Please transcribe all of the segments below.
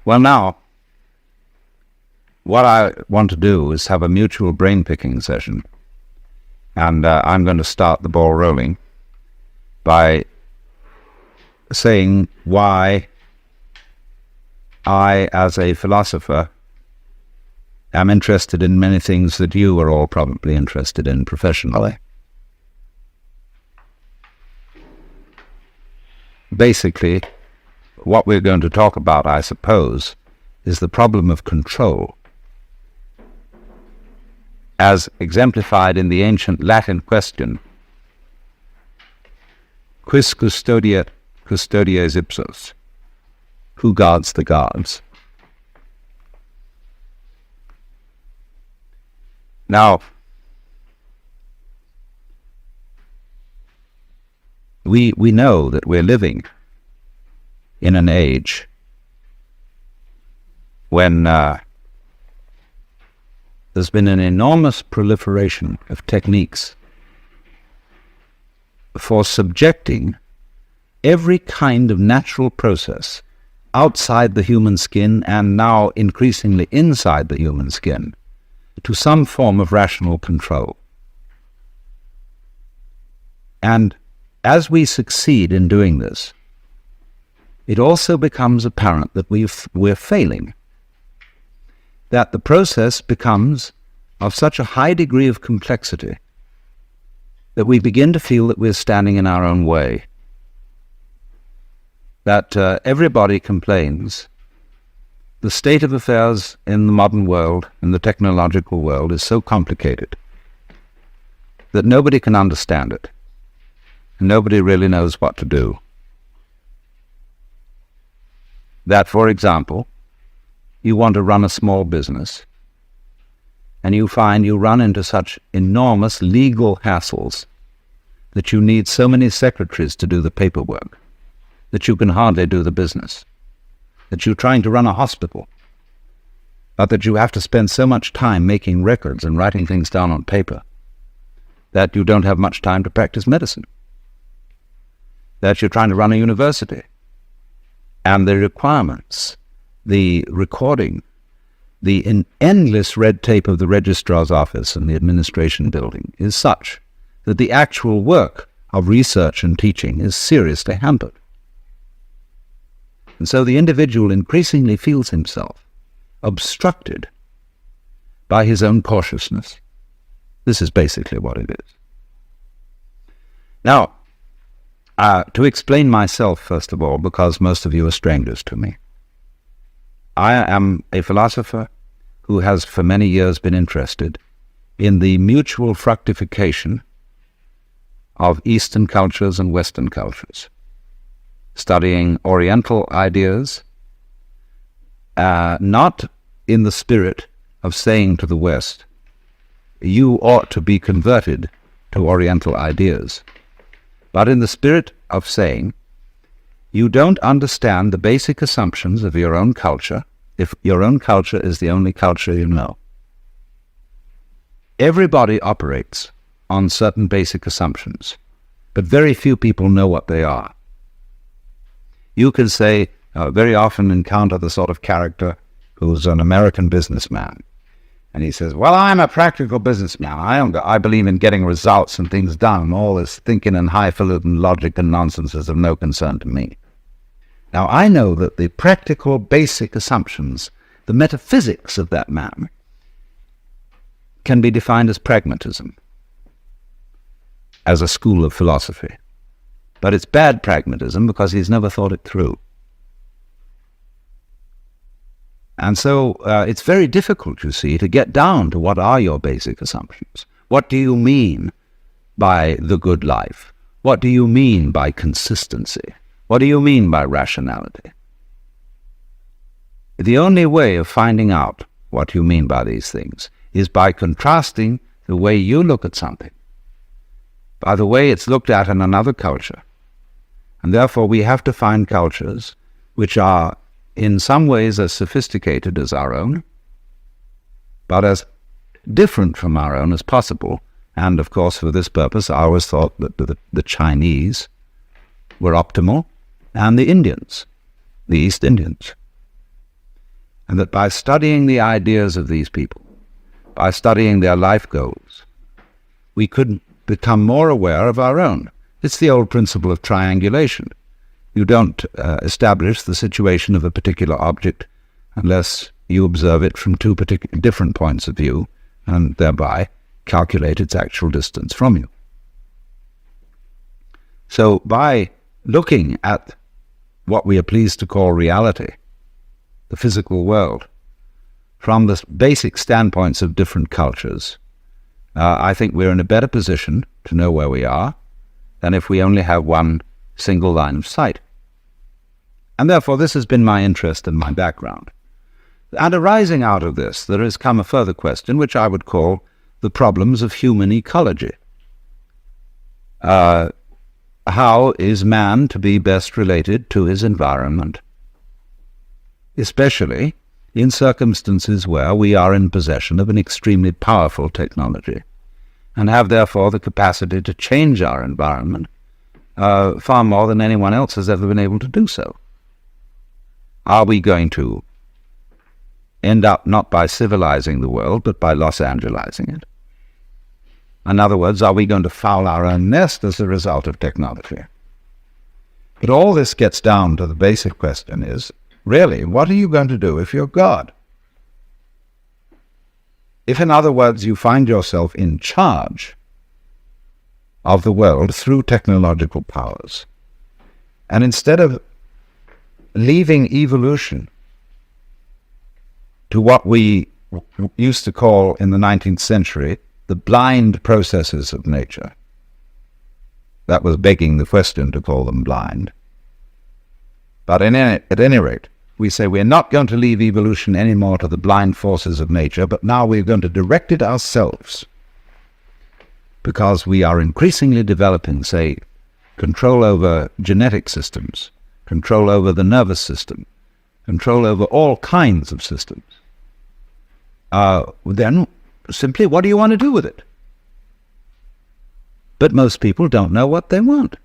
Well, now, what I want to do is have a mutual brain-picking session. And I'm going to start the ball rolling by saying why I, as a philosopher, am interested in many things that you are all probably interested in professionally. Basically, what we're going to talk about, I suppose, is the problem of control, as exemplified in the ancient Latin question, quis custodiet custodies ipsos? Who guards the guards? Now, we know that we're living in an age when there's been an enormous proliferation of techniques for subjecting every kind of natural process outside the human skin, and now increasingly inside the human skin, to some form of rational control. And as we succeed in doing this, it also becomes apparent that we're failing, that the process becomes of such a high degree of complexity that we begin to feel that we're standing in our own way, that everybody complains the state of affairs in the modern world, in the technological world, is so complicated that nobody can understand it, and nobody really knows what to do. That, for example, you want to run a small business, and you find you run into such enormous legal hassles that you need so many secretaries to do the paperwork, that you can hardly do the business, that you're trying to run a hospital, but that you have to spend so much time making records and writing things down on paper that you don't have much time to practice medicine, that you're trying to run a university, and the requirements, the recording, the endless red tape of the registrar's office and the administration building is such that the actual work of research and teaching is seriously hampered. And so the individual increasingly feels himself obstructed by his own cautiousness. This is basically what it is. Now, to explain myself, first of all, because most of you are strangers to me, I am a philosopher who has for many years been interested in the mutual fructification of Eastern cultures and Western cultures, studying Oriental ideas, not in the spirit of saying to the West, you ought to be converted to Oriental ideas, but in the spirit of saying, you don't understand the basic assumptions of your own culture if your own culture is the only culture you know. Everybody operates on certain basic assumptions, but very few people know what they are. You can say, very often encounter the sort of character who's an American businessman, and he says, well, I'm a practical businessman. I believe in getting results and things done, and all this thinking and highfalutin logic and nonsense is of no concern to me. Now, I know that the practical basic assumptions, the metaphysics of that man, can be defined as pragmatism, as a school of philosophy. But it's bad pragmatism because he's never thought it through. And so it's very difficult, you see, to get down to what are your basic assumptions. What do you mean by the good life? What do you mean by consistency? What do you mean by rationality? The only way of finding out what you mean by these things is by contrasting the way you look at something by the way it's looked at in another culture. And therefore we have to find cultures which are in some ways as sophisticated as our own, but as different from our own as possible. And of course, for this purpose, I always thought that the Chinese were optimal, and the Indians, the East Indians. and that by studying the ideas of these people, by studying their life goals, we could become more aware of our own. It's the old principle of triangulation. You don't establish the situation of a particular object unless you observe it from two different points of view and thereby calculate its actual distance from you. So by looking at what we are pleased to call reality, the physical world, from the basic standpoints of different cultures, I think we're in a better position to know where we are than if we only have one single line of sight. And therefore this has been my interest and my background. And arising out of this, there has come a further question, which I would call the problems of human ecology. How is man to be best related to his environment, especially in circumstances where we are in possession of an extremely powerful technology and have therefore the capacity to change our environment far more than anyone else has ever been able to do so? Are we going to end up not by civilizing the world, but by Los Angelizing it? In other words, are we going to foul our own nest as a result of technology? But all this gets down to the basic question is, really, what are you going to do if you're God? If, in other words, you find yourself in charge of the world through technological powers, and instead of leaving evolution to what we used to call in the 19th century the blind processes of nature, that was begging the question to call them blind. But at any rate, we say we're not going to leave evolution anymore to the blind forces of nature, but now we're going to direct it ourselves, because we are increasingly developing, say, control over genetic systems, control over the nervous system, control over all kinds of systems. Then simply, what do you want to do with it? But most people don't know what they want,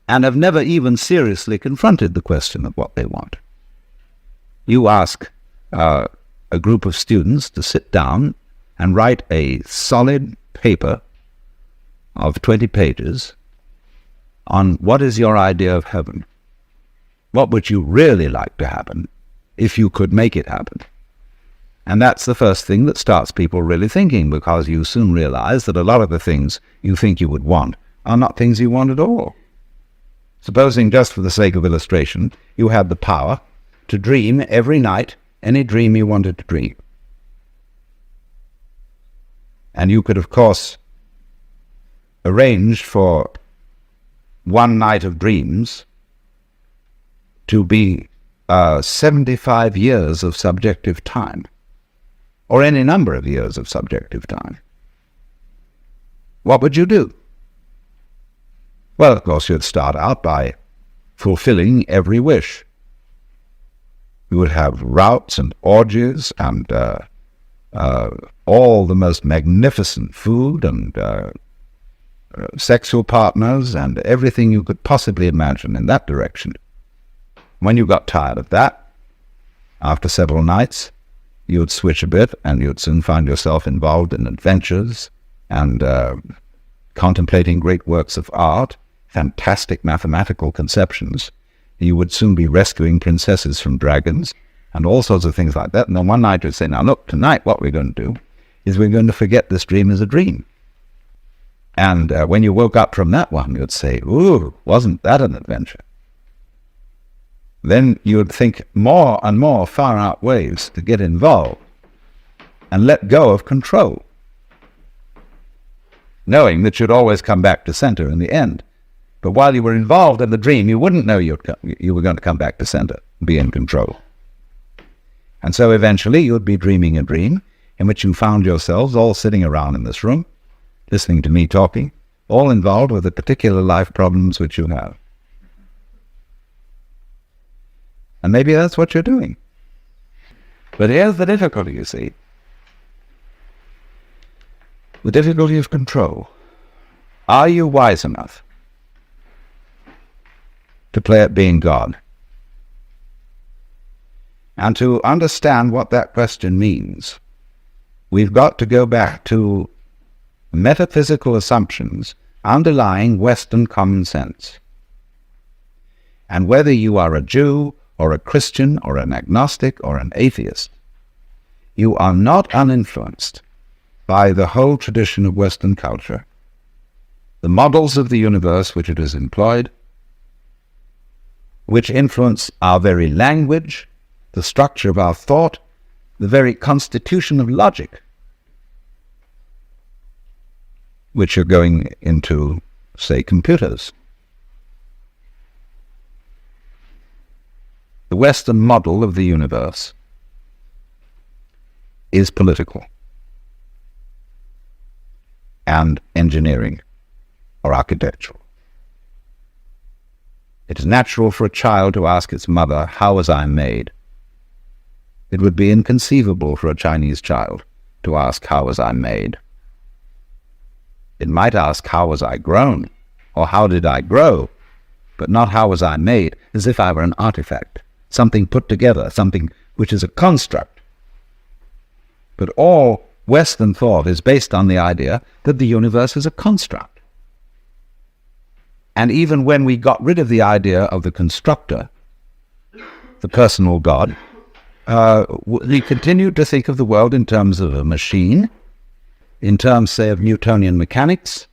and have never even seriously confronted the question of what they want. You ask a group of students to sit down and write a solid paper of 20 pages on what is your idea of heaven. What would you really like to happen if you could make it happen? And that's the first thing that starts people really thinking, because you soon realize that a lot of the things you think you would want are not things you want at all. Supposing, just for the sake of illustration, you had the power to dream every night any dream you wanted to dream. And you could, of course, arrange for one night of dreams to be 75 years of subjective time, or any number of years of subjective time. What would you do? Well, of course, you'd start out by fulfilling every wish. You would have routs and orgies and all the most magnificent food and sexual partners and everything you could possibly imagine in that direction. When you got tired of that, after several nights, you would switch a bit and you'd soon find yourself involved in adventures and contemplating great works of art, fantastic mathematical conceptions. You would soon be rescuing princesses from dragons and all sorts of things like that. And then one night you'd say, now look, tonight what we're going to do is we're going to forget this dream as a dream. And when you woke up from that one, you'd say, ooh, wasn't that an adventure? Then you would think more and more far-out ways to get involved and let go of control, knowing that you'd always come back to center in the end. But while you were involved in the dream, you wouldn't know you were going to come back to center, be in control. And so eventually you'd be dreaming a dream in which you found yourselves all sitting around in this room, listening to me talking, all involved with the particular life problems which you have. And maybe that's what you're doing. But here's the difficulty, you see. The difficulty of control. Are you wise enough to play at being God? And to understand what that question means, we've got to go back to metaphysical assumptions underlying Western common sense. And whether you are a Jew or a Christian or an agnostic or an atheist, you are not uninfluenced by the whole tradition of Western culture, the models of the universe which it has employed, which influence our very language, the structure of our thought, the very constitution of logic, which are going into, say, computers. The Western model of the universe is political and engineering or architectural. It is natural for a child to ask its mother, "How was I made?" It would be inconceivable for a Chinese child to ask, "How was I made?" It might ask, "How was I grown?" or "How did I grow?" but not "How was I made?" as if I were an artifact, something put together, something which is a construct. But all Western thought is based on the idea that the universe is a construct. And even when we got rid of the idea of the constructor, the personal God, we continued to think of the world in terms of a machine, in terms, say, of Newtonian mechanics,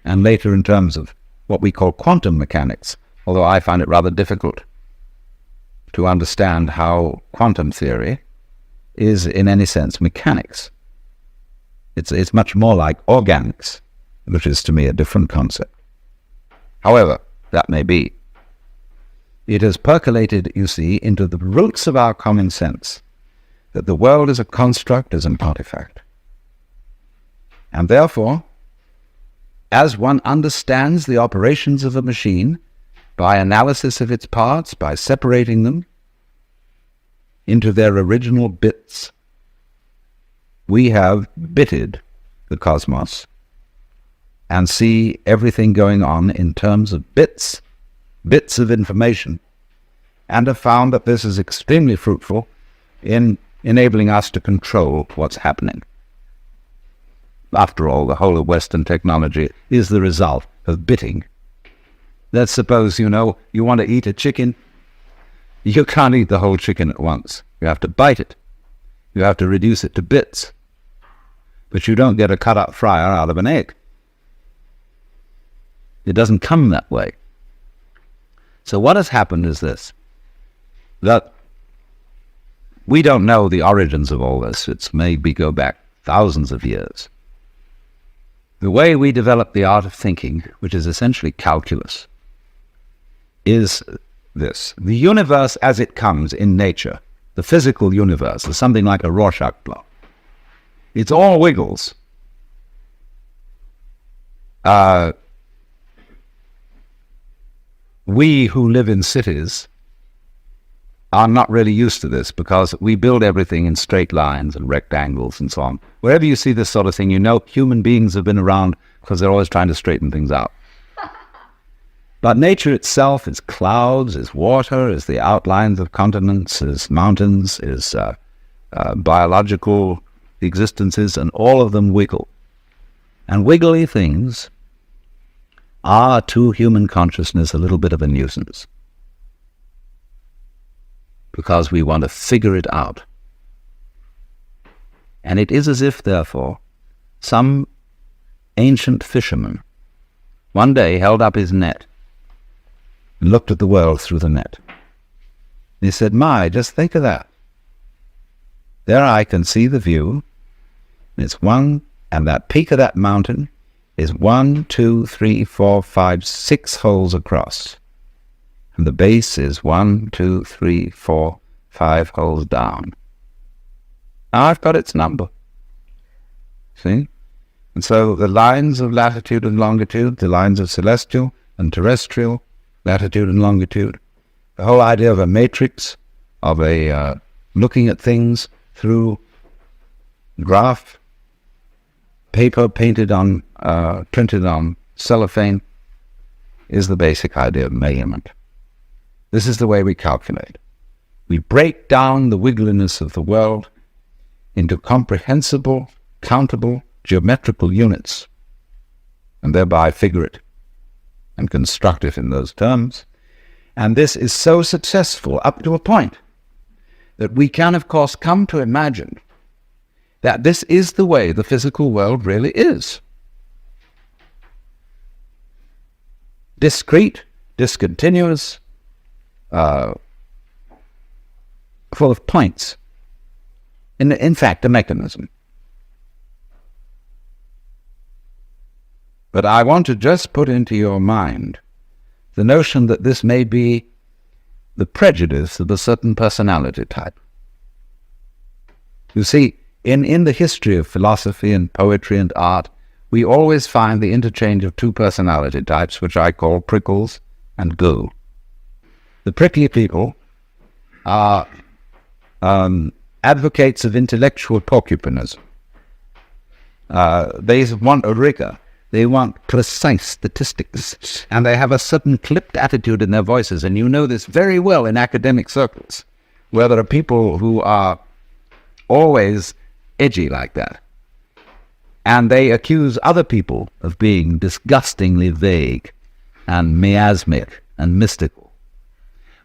and later in terms of what we call quantum mechanics, although I find it rather difficult to understand how quantum theory is in any sense mechanics. It's much more like organics, which is to me a different concept. However, that may be. It has percolated, you see, into the roots of our common sense that the world is a construct, is an artifact. And therefore, as one understands the operations of a machine by analysis of its parts, by separating them into their original bits, we have bitted the cosmos and see everything going on in terms of bits of information, and have found that this is extremely fruitful in enabling us to control what's happening. After all, the whole of Western technology is the result of bitting. Let's suppose, you want to eat a chicken. You can't eat the whole chicken at once. You have to bite it. You have to reduce it to bits. But you don't get a cut-up fryer out of an egg. It doesn't come that way. So what has happened is this, that we don't know the origins of all this. It's maybe go back thousands of years. The way we develop the art of thinking, which is essentially calculus, is this. The universe as it comes in nature, the physical universe, is something like a Rorschach blot. It's all wiggles. We who live in cities are not really used to this because we build everything in straight lines and rectangles and so on. Wherever you see this sort of thing, human beings have been around because they're always trying to straighten things out. But nature itself is clouds, is water, is the outlines of continents, is mountains, is biological existences, and all of them wiggle. And wiggly things are to human consciousness a little bit of a nuisance, because we want to figure it out. And it is as if, therefore, some ancient fisherman one day held up his net and looked at the world through the net. And he said, "My, just think of that. There I can see the view, and it's and that peak of that mountain is 1, 2, 3, 4, 5, 6 holes across. And the base is 1, 2, 3, 4, 5 holes down. Now I've got its number." See? And so the lines of latitude and longitude, the lines of celestial and terrestrial latitude and longitude, the whole idea of a matrix, of a looking at things through graph, paper printed on cellophane, is the basic idea of measurement. This is the way we calculate. We break down the wiggliness of the world into comprehensible, countable, geometrical units, and thereby figure it and construct it in those terms. And this is so successful up to a point that we can, of course, come to imagine that this is the way the physical world really is. Discrete, discontinuous, full of points. In fact, a mechanism. But I want to just put into your mind the notion that this may be the prejudice of a certain personality type. You see, in the history of philosophy and poetry and art, we always find the interchange of two personality types, which I call prickles and goo. The prickly people are advocates of intellectual porcupinism. They want a rigor. They want precise statistics, and they have a certain clipped attitude in their voices, and you know this very well in academic circles, where there are people who are always edgy like that, and they accuse other people of being disgustingly vague and miasmic and mystical.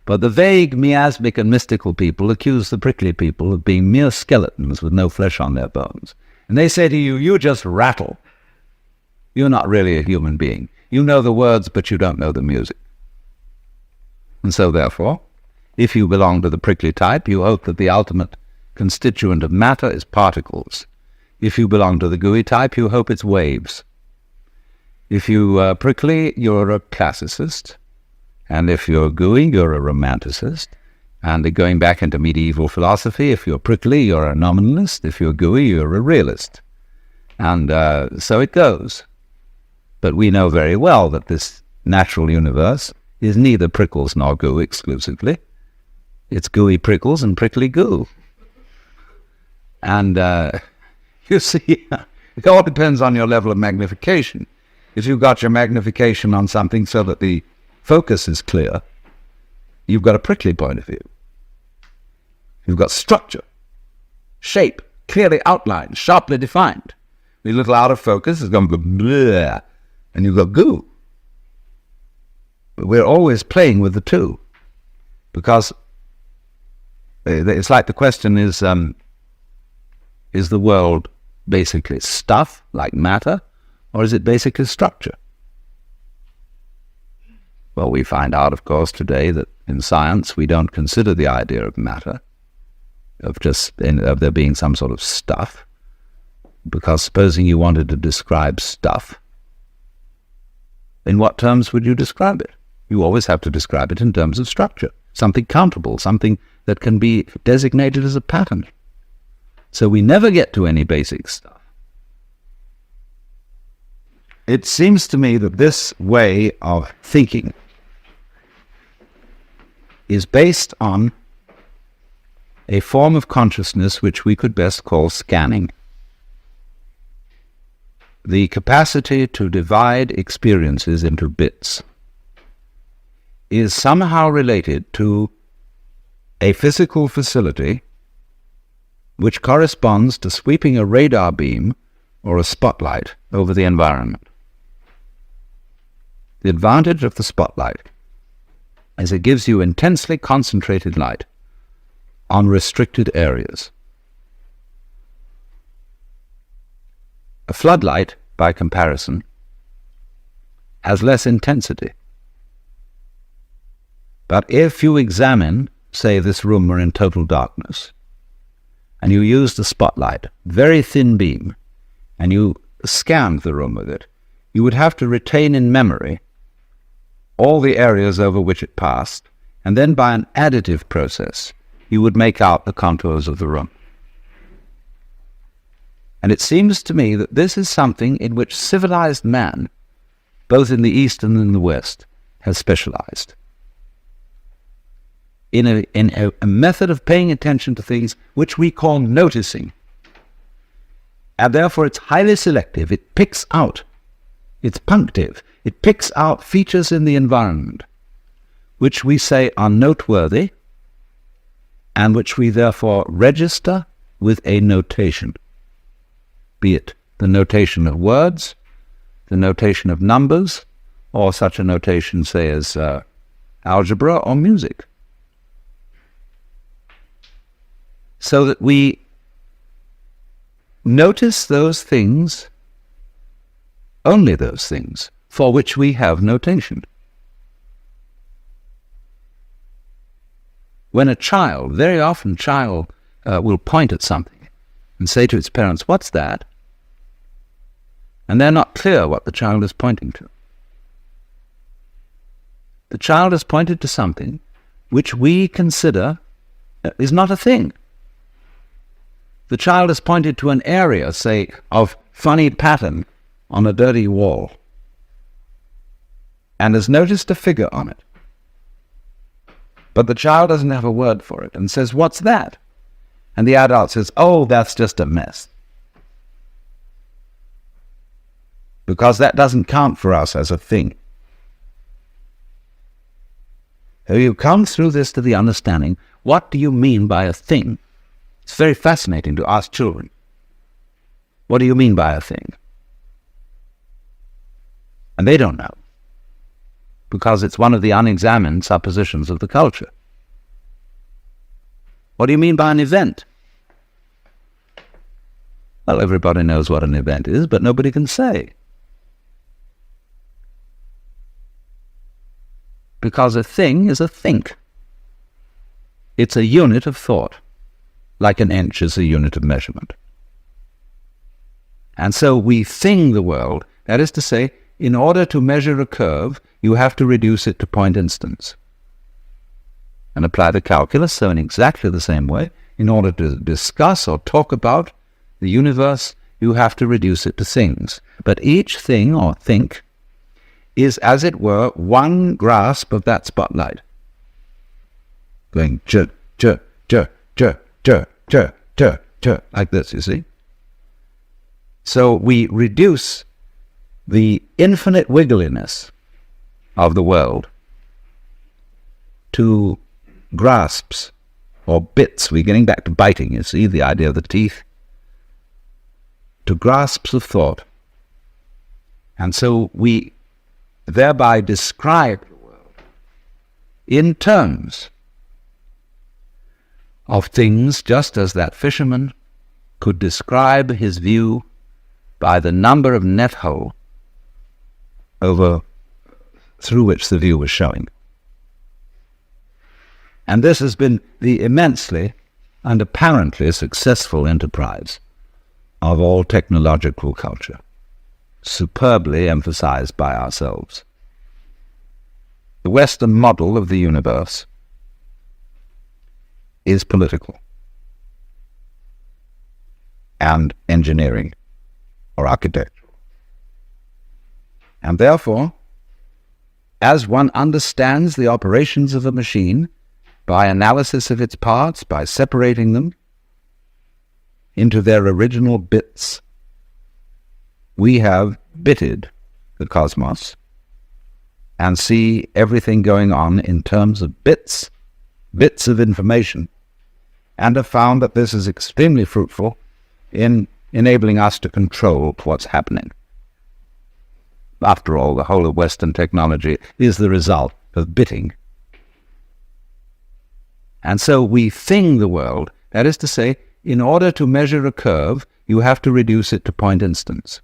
But the vague, miasmic and mystical people accuse the prickly people of being mere skeletons with no flesh on their bones. And they say to you, you just rattle. You're not really a human being. You know the words, but you don't know the music. And so, therefore, if you belong to the prickly type, you hope that the ultimate constituent of matter is particles. If you belong to the gooey type, you hope it's waves. If you are prickly, you're a classicist. And if you're gooey, you're a romanticist. And going back into medieval philosophy, if you're prickly, you're a nominalist. If you're gooey, you're a realist. And so it goes. But we know very well that this natural universe is neither prickles nor goo exclusively. It's gooey prickles and prickly goo. And you see, it all depends on your level of magnification. If you've got your magnification on something so that the focus is clear, you've got a prickly point of view. You've got structure, shape, clearly outlined, sharply defined. The little out of focus is going to go bleh, and you've got goo. But we're always playing with the two, because it's like the question is the world basically stuff, like matter, or is it basically structure? Well, we find out, of course, today that in science we don't consider the idea of matter, of there being some sort of stuff, because supposing you wanted to describe stuff, in what terms would you describe it? You always have to describe it in terms of structure, something countable, something that can be designated as a pattern. So we never get to any basic stuff. It seems to me that this way of thinking is based on a form of consciousness which we could best call scanning. The capacity to divide experiences into bits is somehow related to a physical facility which corresponds to sweeping a radar beam or a spotlight over the environment. The advantage of the spotlight is it gives you intensely concentrated light on restricted areas. A floodlight, by comparison, has less intensity. But if you examine, say, this room were in total darkness, and you use the spotlight, very thin beam, and you scanned the room with it, you would have to retain in memory all the areas over which it passed, and then by an additive process, you would make out the contours of the room. And it seems to me that this is something in which civilized man, both in the East and in the West, has specialized. In a method of paying attention to things which we call noticing. And therefore it's highly selective. It picks out, it's punctive, it picks out features in the environment which we say are noteworthy and which we therefore register with a notation, be it the notation of words, the notation of numbers, or such a notation, say, as algebra or music. So that we notice those things, only those things, for which we have notation. When a child, very often child will point at something and say to its parents, "What's that?" And they're not clear what the child is pointing to. The child has pointed to something which we consider is not a thing. The child has pointed to an area, say, of funny pattern on a dirty wall, and has noticed a figure on it. But the child doesn't have a word for it and says, "What's that?" And the adult says, "Oh, that's just a mess." Because that doesn't count for us as a thing. So you come through this to the understanding, what do you mean by a thing? It's very fascinating to ask children, what do you mean by a thing? And they don't know, because it's one of the unexamined suppositions of the culture. What do you mean by an event? Well, everybody knows what an event is, but nobody can say. Because a thing is a think. It's a unit of thought, like an inch is a unit of measurement. And so we thing the world, that is to say, in order to measure a curve, you have to reduce it to point instants. And apply the calculus, so in exactly the same way, in order to discuss or talk about the universe, you have to reduce it to things. But each thing or think is, as it were, one grasp of that spotlight. Going ch, ch, ch, ch, ch, ch, ch, ch, like this, you see? So we reduce the infinite wiggliness of the world to grasps or bits. We're getting back to biting, you see, the idea of the teeth. To grasps of thought. And so we thereby describe the world in terms of things, just as that fisherman could describe his view by the number of net hole through which the view was showing. And this has been the immensely and apparently successful enterprise of all technological culture, superbly emphasized by ourselves. The Western model of the universe is political and engineering or architectural. And therefore, as one understands the operations of a machine by analysis of its parts, by separating them into their original bits, we have bitted the cosmos and see everything going on in terms of bits of information, and have found that this is extremely fruitful in enabling us to control what's happening. After all, the whole of Western technology is the result of bitting. And so we thing the world, that is to say, in order to measure a curve, you have to reduce it to point instants.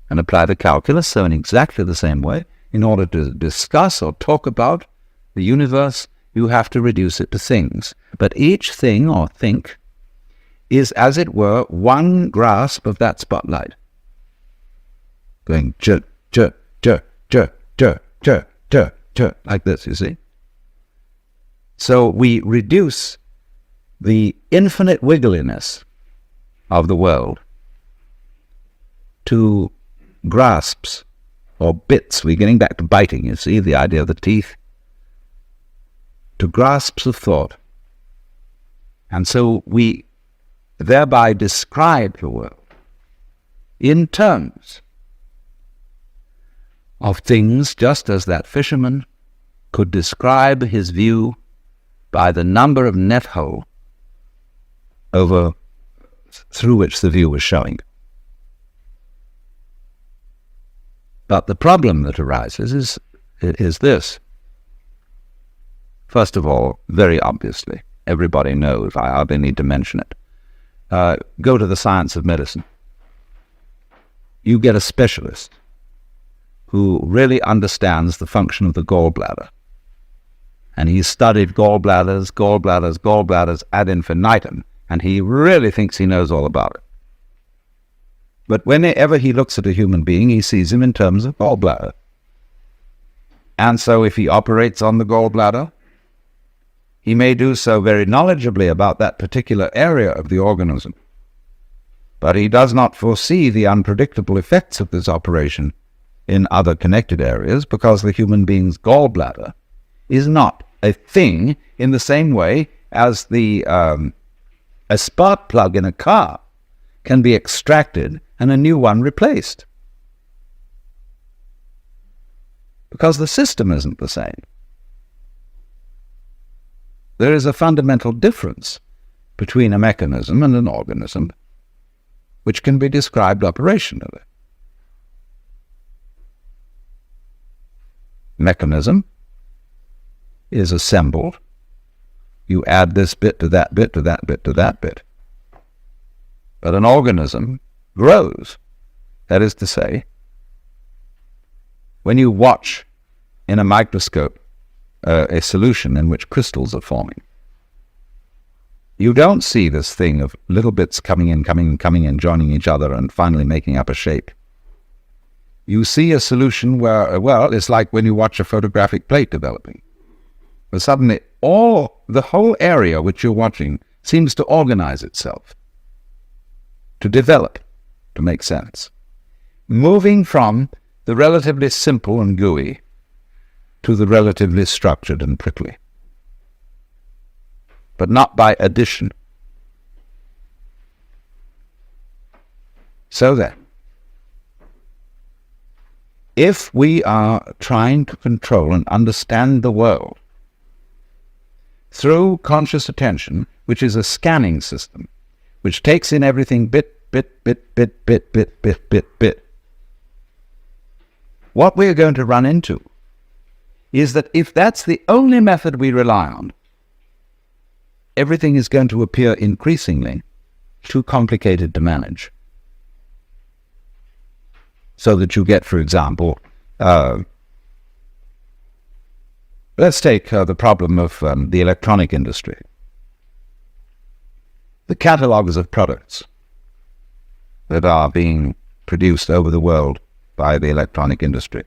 And apply the calculus, so in exactly the same way, in order to discuss or talk about the universe, you have to reduce it to things. But each thing or think is, as it were, one grasp of that spotlight. Going ch, ch, ch, ch, ch, ch, ch, ch, like this, you see? So we reduce the infinite wiggliness of the world to grasps or bits. We're getting back to biting, you see, the idea of the teeth. To grasps of thought. And so we thereby describe the world in terms of things, just as that fisherman could describe his view by the number of net hole through which the view was showing. But the problem that arises is this. First of all, very obviously, everybody knows, I hardly need to mention it. Go to the science of medicine. You get a specialist who really understands the function of the gallbladder. And he's studied gallbladders ad infinitum, and he really thinks he knows all about it. But whenever he looks at a human being, he sees him in terms of gallbladder. And so if he operates on the gallbladder, he may do so very knowledgeably about that particular area of the organism. But he does not foresee the unpredictable effects of this operation in other connected areas, because the human being's gallbladder is not a thing in the same way as a spark plug in a car can be extracted and a new one replaced. Because the system isn't the same. There is a fundamental difference between a mechanism and an organism, which can be described operationally. Mechanism is assembled. You add this bit to that bit to that bit to that bit. But an organism grows. That is to say, when you watch in a microscope a solution in which crystals are forming, you don't see this thing of little bits coming in, joining each other, and finally making up a shape. You see a solution where, well, it's like when you watch a photographic plate developing. But suddenly, the whole area which you're watching seems to organize itself, to develop, to make sense. Moving from the relatively simple and gooey to the relatively structured and prickly. But not by addition. So then, if we are trying to control and understand the world through conscious attention, which is a scanning system, which takes in everything bit, what we're going to run into is that if that's the only method we rely on, everything is going to appear increasingly too complicated to manage. So that you get, for example, let's take the problem of the electronic industry. The catalogues of products that are being produced over the world by the electronic industry.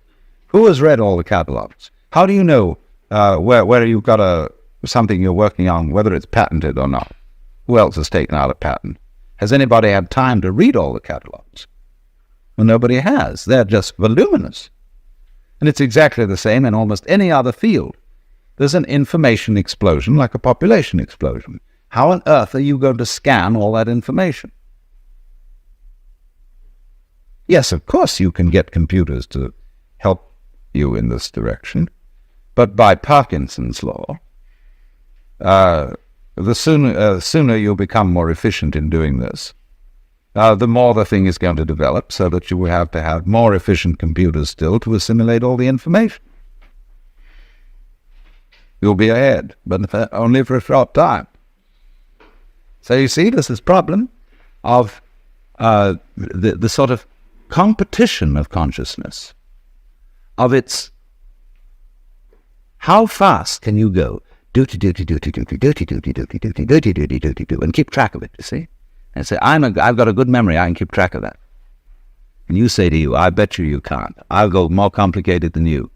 Who has read all the catalogues? How do you know where you've got something you're working on, whether it's patented or not? Who else has taken out a patent? Has anybody had time to read all the catalogues? Well, nobody has. They're just voluminous. And it's exactly the same in almost any other field. There's an information explosion like a population explosion. How on earth are you going to scan all that information? Yes, of course you can get computers to help you in this direction, but by Parkinson's law, the sooner you'll become more efficient in doing this, the more the thing is going to develop, so that you will have to have more efficient computers still to assimilate all the information. You'll be ahead, but only for a short time. So you see, this is a problem of the sort of competition of consciousness, of its how fast can you go, and keep track of it, you see? And say, I've got a good memory, I can keep track of that. And you say to you, I bet you can't. I'll go more complicated than you.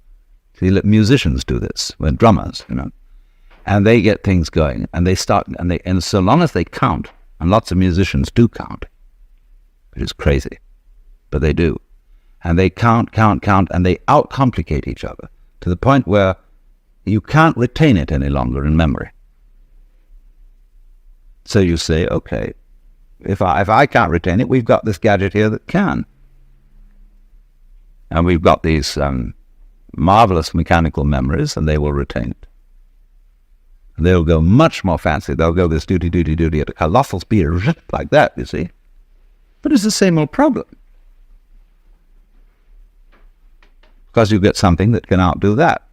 See, musicians do this, we're drummers, and they get things going, and they start, and so long as they count, and lots of musicians do count, which is crazy, but they do, and they count, and they out-complicate each other to the point where you can't retain it any longer in memory. So you say, okay, if I can't retain it, we've got this gadget here that can. And we've got these marvelous mechanical memories, and they will retain it. They'll go much more fancy. They'll go this duty at a colossal speed, like that, you see. But it's the same old problem. Because you get something that can outdo that.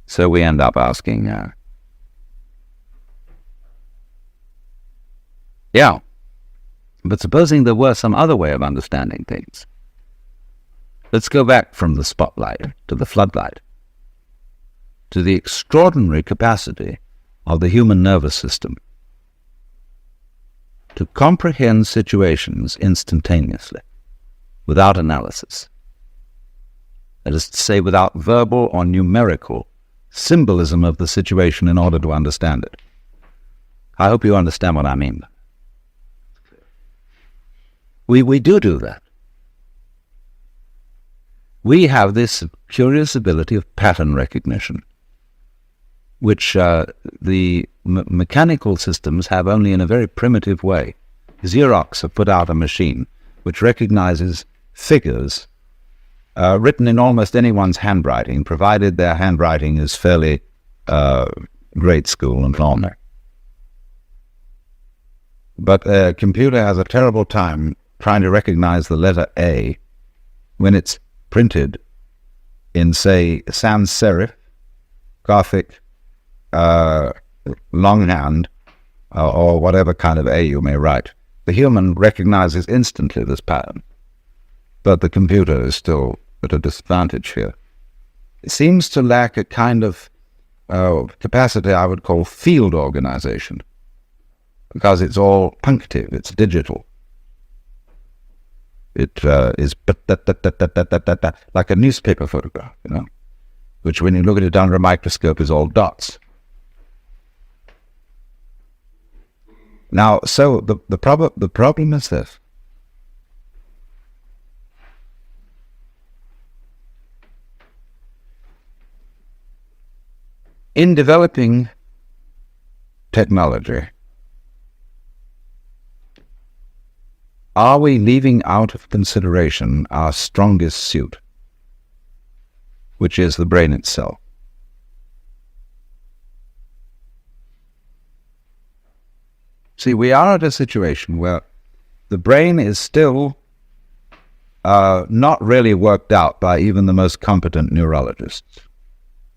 So we end up asking, yeah, but supposing there were some other way of understanding things. Let's go back from the spotlight to the floodlight, to the extraordinary capacity of the human nervous system to comprehend situations instantaneously, without analysis. That is to say, without verbal or numerical symbolism of the situation in order to understand it. I hope you understand what I mean. We do that. We have this curious ability of pattern recognition, which the mechanical systems have only in a very primitive way. Xerox have put out a machine which recognizes figures written in almost anyone's handwriting, provided their handwriting is fairly grade school and normal. But a computer has a terrible time trying to recognize the letter A when it's printed in, say, sans serif, Gothic, longhand, or whatever kind of A you may write. The human recognizes instantly this pattern, but the computer is still at a disadvantage here. It seems to lack a kind of capacity I would call field organization, because it's all punctive, it's digital. It is like a newspaper photograph, you know, which when you look at it under a microscope is all dots. Now, so the problem is this. In developing technology, are we leaving out of consideration our strongest suit, which is the brain itself? See, we are at a situation where the brain is still not really worked out by even the most competent neurologists.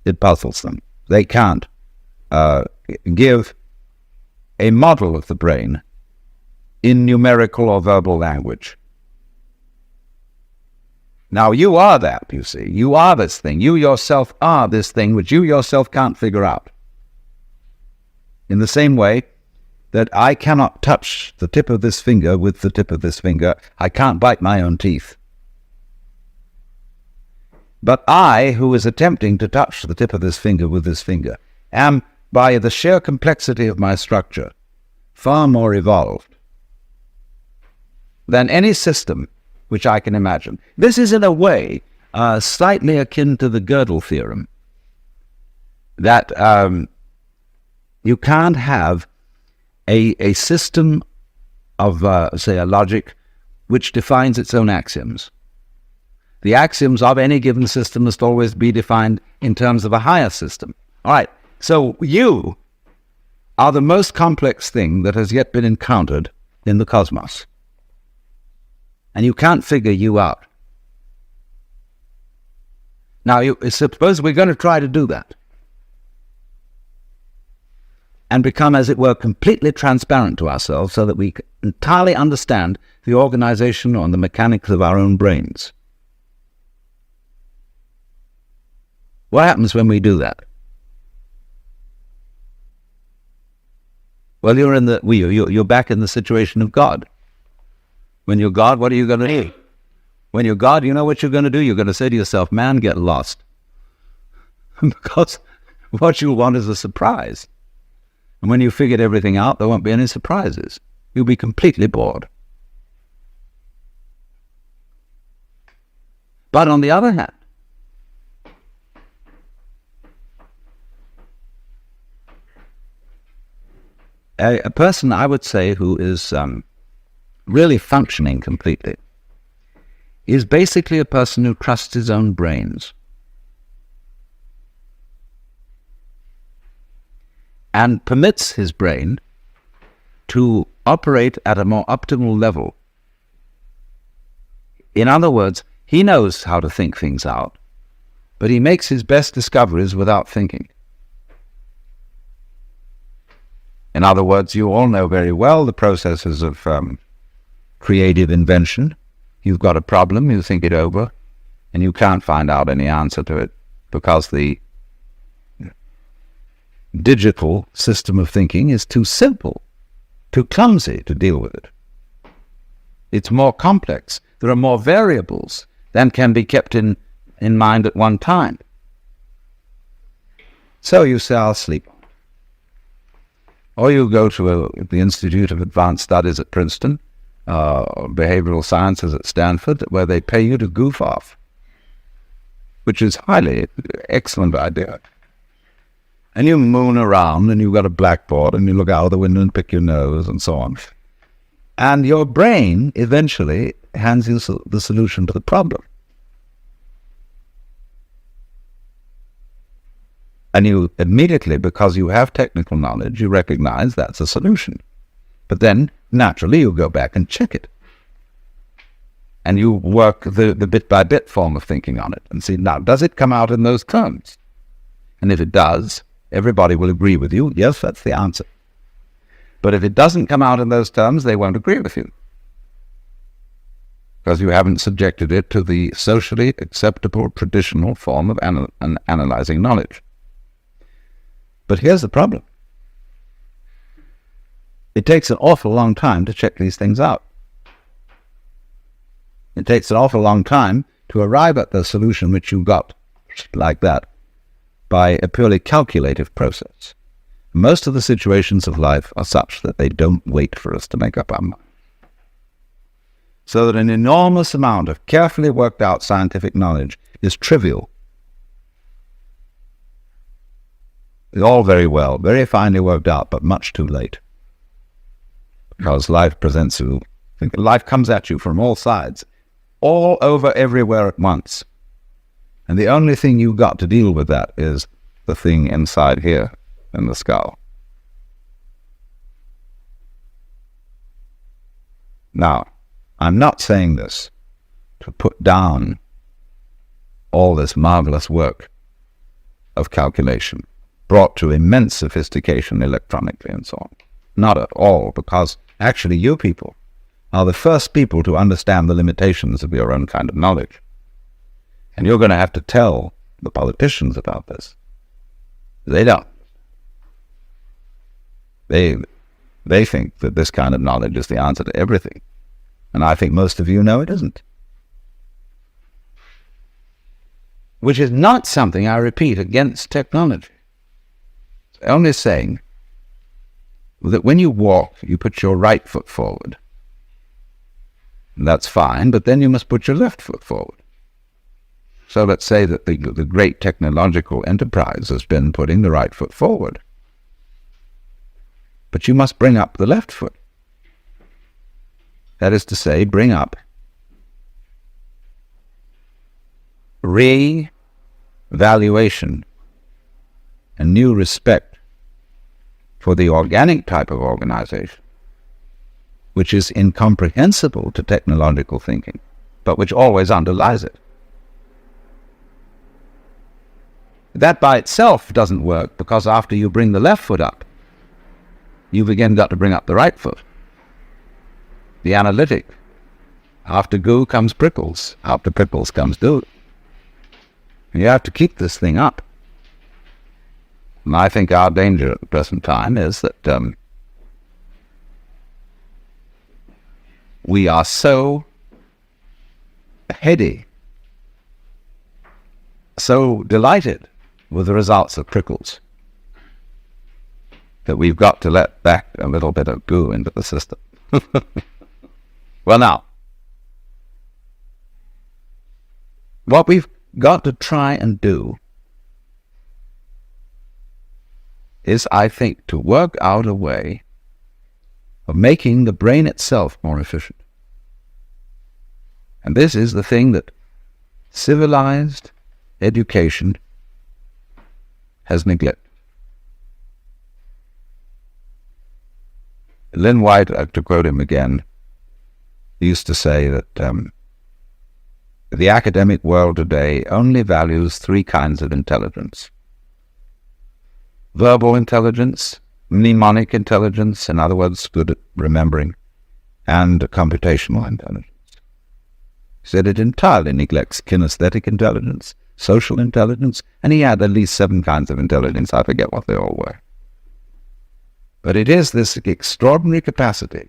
It puzzles them. They can't give a model of the brain in numerical or verbal language. Now, you are that, you see. You are this thing. You yourself are this thing which you yourself can't figure out. In the same way that I cannot touch the tip of this finger with the tip of this finger, I can't bite my own teeth. But I, who is attempting to touch the tip of this finger with this finger, am, by the sheer complexity of my structure, far more evolved than any system which I can imagine. This is, in a way, slightly akin to the Gödel theorem, that you can't have a system of, say, a logic which defines its own axioms. The axioms of any given system must always be defined in terms of a higher system. All right, so you are the most complex thing that has yet been encountered in the cosmos. And you can't figure you out. Now, suppose we're going to try to do that and become, as it were, completely transparent to ourselves so that we entirely understand the organization and the mechanics of our own brains. What happens when we do that? Well, you're back in the situation of God. When you're God, what are you going to do? When you're God, you know what you're going to do? You're going to say to yourself, man, get lost. Because what you want is a surprise. And when you figured everything out, there won't be any surprises. You'll be completely bored. But on the other hand, a person, I would say, who is really functioning completely is basically a person who trusts his own brains and permits his brain to operate at a more optimal level. In other words, he knows how to think things out, but he makes his best discoveries without thinking. In other words, you all know very well the processes of creative invention. You've got a problem, you think it over, and you can't find out any answer to it because the digital system of thinking is too simple, too clumsy to deal with it. It's more complex. There are more variables than can be kept in mind at one time. So you say, I'll sleep on it. Or you go to the Institute of Advanced Studies at Princeton, behavioral sciences at Stanford, where they pay you to goof off, which is highly excellent idea. And you moon around, and you've got a blackboard, and you look out of the window and pick your nose, and so on. And your brain eventually hands you the solution to the problem. And you immediately, because you have technical knowledge, you recognize that's a solution. But then, naturally, you go back and check it. And you work the bit-by-bit form of thinking on it and see, now, does it come out in those terms? And if it does, everybody will agree with you, yes, that's the answer. But if it doesn't come out in those terms, they won't agree with you, because you haven't subjected it to the socially acceptable traditional form of analyzing knowledge. But here's the problem. It takes an awful long time to check these things out. It takes an awful long time to arrive at the solution which you got like that by a purely calculative process. Most of the situations of life are such that they don't wait for us to make up our mind. So that an enormous amount of carefully worked out scientific knowledge is trivial. It's all very well, very finely worked out, but much too late. Because life presents you, life comes at you from all sides, all over everywhere at once. And the only thing you've got to deal with that is the thing inside here in the skull. Now, I'm not saying this to put down all this marvelous work of calculation, brought to immense sophistication electronically and so on. Not at all, because actually you people are the first people to understand the limitations of your own kind of knowledge. And you're going to have to tell the politicians about this. They don't. They think that this kind of knowledge is the answer to everything. And I think most of you know it isn't. Which is not something, I repeat, against technology. It's only saying that when you walk, you put your right foot forward. And that's fine, but then you must put your left foot forward. So let's say that the great technological enterprise has been putting the right foot forward. But you must bring up the left foot. That is to say, bring up re-valuation and new respect for the organic type of organization, which is incomprehensible to technological thinking, but which always underlies it. That by itself doesn't work, because after you bring the left foot up, you've again got to bring up the right foot. The analytic. After goo comes prickles. After prickles comes do. And you have to keep this thing up. And I think our danger at the present time is that we are so heady, so delighted with the results of prickles, that we've got to let back a little bit of goo into the system. Well, now, what we've got to try and do is, I think, to work out a way of making the brain itself more efficient. And this is the thing that civilized education has neglected. Lynn White, to quote him again, used to say that the academic world today only values three kinds of intelligence: verbal intelligence, mnemonic intelligence, in other words, good at remembering, and computational intelligence. He said it entirely neglects kinesthetic intelligence, social intelligence, and he had at least 7 kinds of intelligence. I forget what they all were. But it is this extraordinary capacity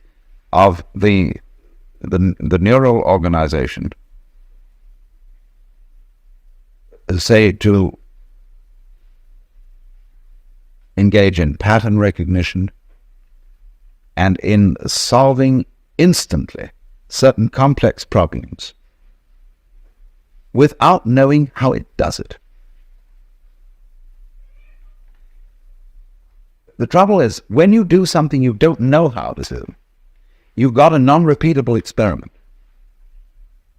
of the neural organization, say, to engage in pattern recognition and in solving instantly certain complex problems without knowing how it does it. The trouble is, when you do something you don't know how to do, you've got a non-repeatable experiment,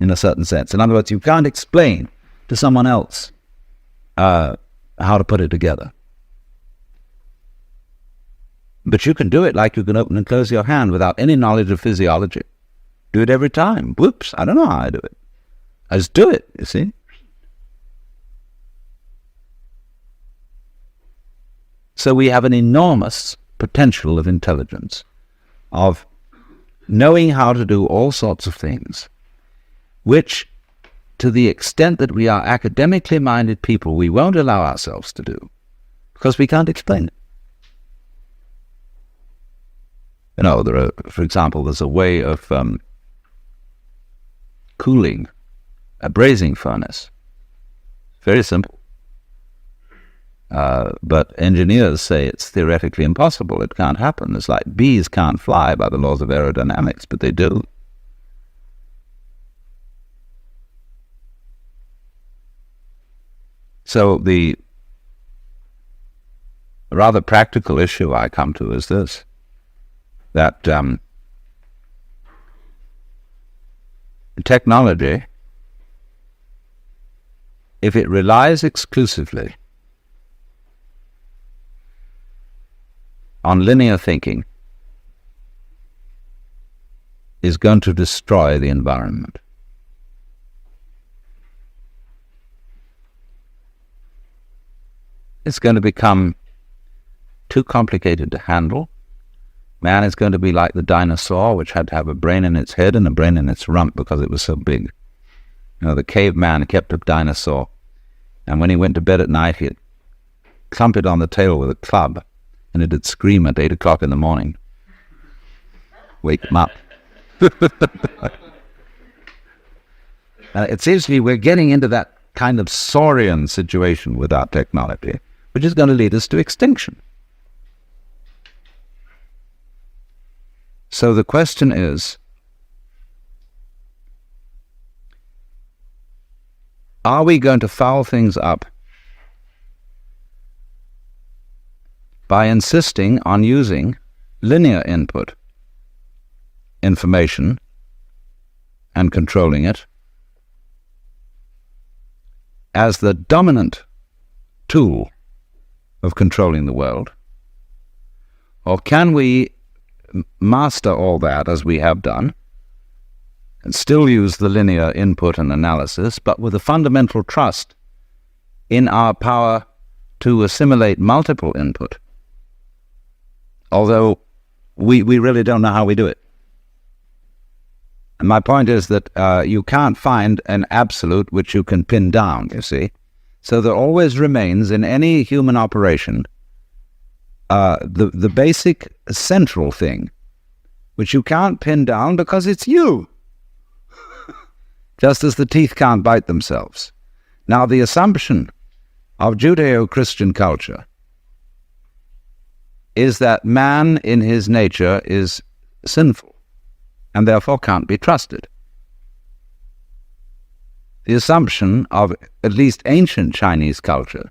in a certain sense. In other words, you can't explain to someone else how to put it together. But you can do it like you can open and close your hand without any knowledge of physiology. Do it every time. Whoops, I don't know how I do it. I just do it, you see. So we have an enormous potential of intelligence, of knowing how to do all sorts of things, which, to the extent that we are academically minded people, we won't allow ourselves to do, because we can't explain it. You know, for example, there's a way of cooling a brazing furnace. Very simple. But engineers say it's theoretically impossible. It can't happen. It's like bees can't fly by the laws of aerodynamics, but they do. So the rather practical issue I come to is this, that technology, if it relies exclusively on linear thinking, is going to destroy the environment. It's going to become too complicated to handle. Man is going to be like the dinosaur, which had to have a brain in its head and a brain in its rump because it was so big. You know, the caveman kept a dinosaur, and when he went to bed at night, he'd clump it on the tail with a club, and it'd scream at 8 o'clock in the morning. Wake him up. It seems to me we're getting into that kind of saurian situation with our technology, which is going to lead us to extinction. So the question is, are we going to foul things up by insisting on using linear input information and controlling it as the dominant tool of controlling the world? Or can we master all that, as we have done, and still use the linear input and analysis, but with a fundamental trust in our power to assimilate multiple input, although we really don't know how we do it? And my point is that you can't find an absolute which you can pin down, you see. So there always remains in any human operation the basic central thing, which you can't pin down because it's you, just as the teeth can't bite themselves. Now, the assumption of Judeo-Christian culture is that man in his nature is sinful and therefore can't be trusted. The assumption of at least ancient Chinese culture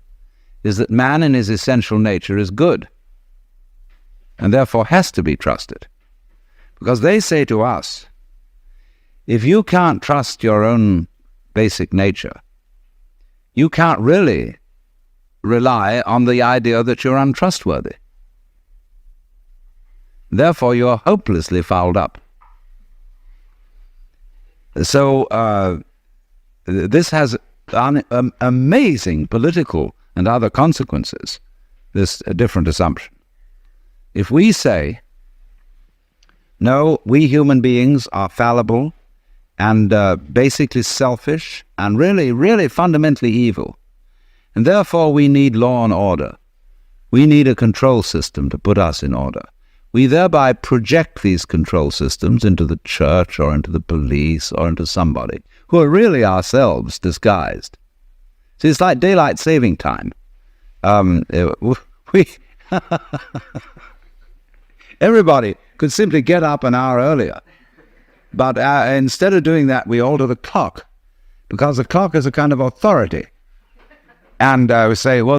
is that man in his essential nature is good and therefore has to be trusted. Because they say to us, if you can't trust your own basic nature, you can't really rely on the idea that you're untrustworthy. Therefore, you're hopelessly fouled up. So this has amazing political and other consequences, this different assumption. If we say, no, we human beings are fallible and basically selfish and really, really fundamentally evil, and therefore we need law and order. We need a control system to put us in order. We thereby project these control systems into the church or into the police or into somebody who are really ourselves disguised. See, it's like daylight saving time. Everybody could simply get up an hour earlier. But instead of doing that, we alter the clock, because the clock is a kind of authority. And we say, well,